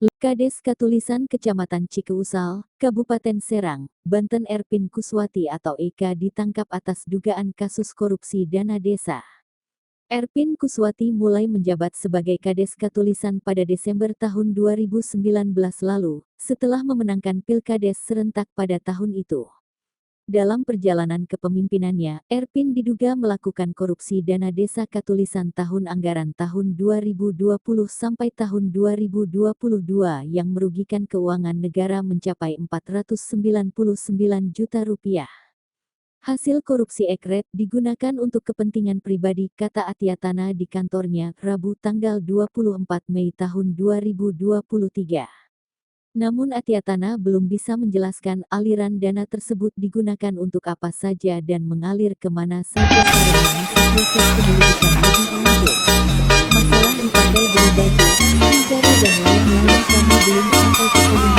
Kades Katulisan Kecamatan Cikeusal, Kabupaten Serang, Banten Erpin Kuswati atau Eka ditangkap atas dugaan kasus korupsi dana desa. Erpin Kuswati mulai menjabat sebagai Kades Katulisan pada Desember tahun 2019 lalu, setelah memenangkan Pilkades serentak pada tahun itu. Dalam perjalanan kepemimpinannya, Erpin diduga melakukan korupsi dana desa Katulisan tahun anggaran tahun 2020 sampai tahun 2022 yang merugikan keuangan negara mencapai Rp499 juta. Hasil korupsi Ekret digunakan untuk kepentingan pribadi, kata Atiatana di kantornya Rabu tanggal 24 Mei tahun 2023. Namun Atiatana belum bisa menjelaskan aliran dana tersebut digunakan untuk apa saja dan mengalir kemana saja karena masih proses penyelidikan lebih lanjut. Masalah dipakai beli baju, mencari dan lain-lain kami belum sampai ke